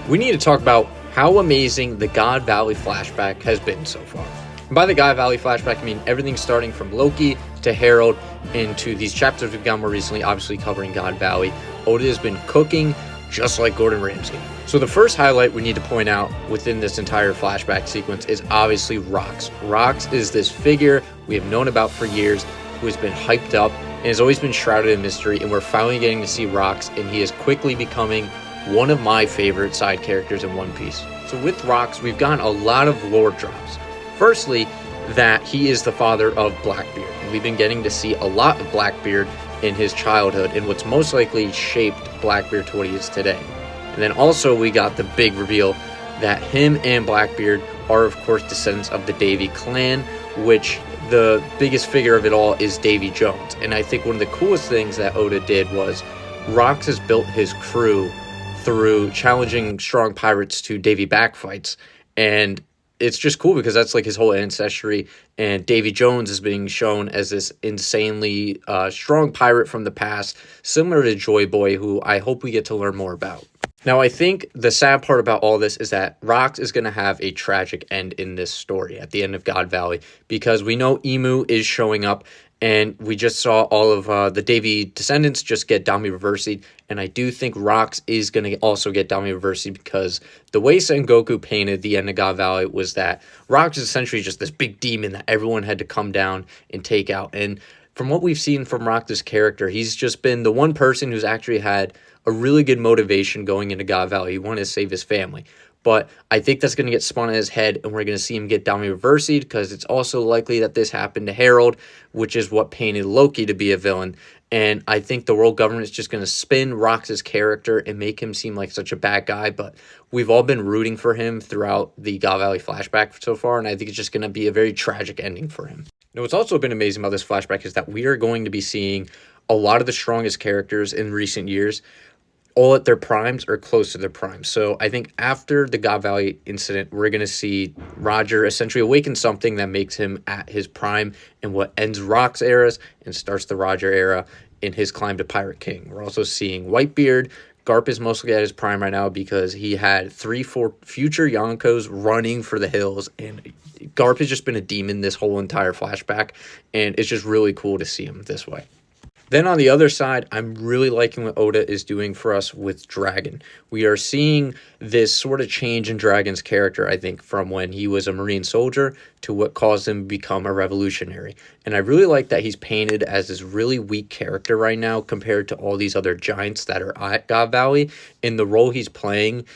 we need to talk about how amazing the God Valley flashback has been so far. And by the God Valley flashback, I mean everything starting from Loki to Harold into these chapters we've got more recently, obviously covering God Valley. Oda has been cooking just like Gordon Ramsay. So the first highlight we need to point out within this entire flashback sequence is obviously Rox. Rox is this figure we have known about for years who has been hyped up and has always been shrouded in mystery, and we're finally getting to see Rox, and he is quickly becoming one of my favorite side characters in One Piece. So with Rox, we've gotten a lot of lore drops. Firstly, that he is the father of Blackbeard, and we've been getting to see a lot of Blackbeard in his childhood and what's most likely shaped Blackbeard to what he is today. And then also we got the big reveal that him and Blackbeard are of course descendants of the Davy clan, which the biggest figure of it all is Davy Jones. And I think one of the coolest things that Oda did was Rox has built his crew through challenging strong pirates to Davy backfights, and it's just cool because that's like his whole ancestry, and Davy Jones is being shown as this insanely strong pirate from the past, similar to Joy Boy, who I hope we get to learn more about. Now, I think the sad part about all this is that Rox is going to have a tragic end in this story at the end of God Valley, because we know Emu is showing up, and we just saw all of the Davy descendants just get Dami Reversi'd, and I do think Rox is going to also get Dami Reversi'd, because the way Sengoku painted the end of God Valley was that Rox is essentially just this big demon that everyone had to come down and take out. And from what we've seen from Rox's character, he's just been the one person who's actually had a really good motivation going into God Valley. He wanted to save his family. But I think that's going to get spun on his head, and we're going to see him get Dami Reversi'd, because it's also likely that this happened to Harold, which is what painted Loki to be a villain. And I think the world government is just going to spin Rox's character and make him seem like such a bad guy. But we've all been rooting for him throughout the God Valley flashback so far, and I think it's just going to be a very tragic ending for him. Now, what's also been amazing about this flashback is that we are going to be seeing a lot of the strongest characters in recent years all at their primes or close to their primes. So I think after the God Valley incident, we're going to see Roger essentially awaken something that makes him at his prime in what ends Rock's eras and starts the Roger era in his climb to Pirate King. We're also seeing Whitebeard. Garp is mostly at his prime right now because he had 3-4 future Yonkos running for the hills, and Garp has just been a demon this whole entire flashback, and it's just really cool to see him this way. Then on the other side, I'm really liking what Oda is doing for us with Dragon. We are seeing this sort of change in Dragon's character, I think, from when he was a Marine soldier to what caused him to become a revolutionary. And I really like that he's painted as this really weak character right now compared to all these other giants that are at God Valley. In the role he's playing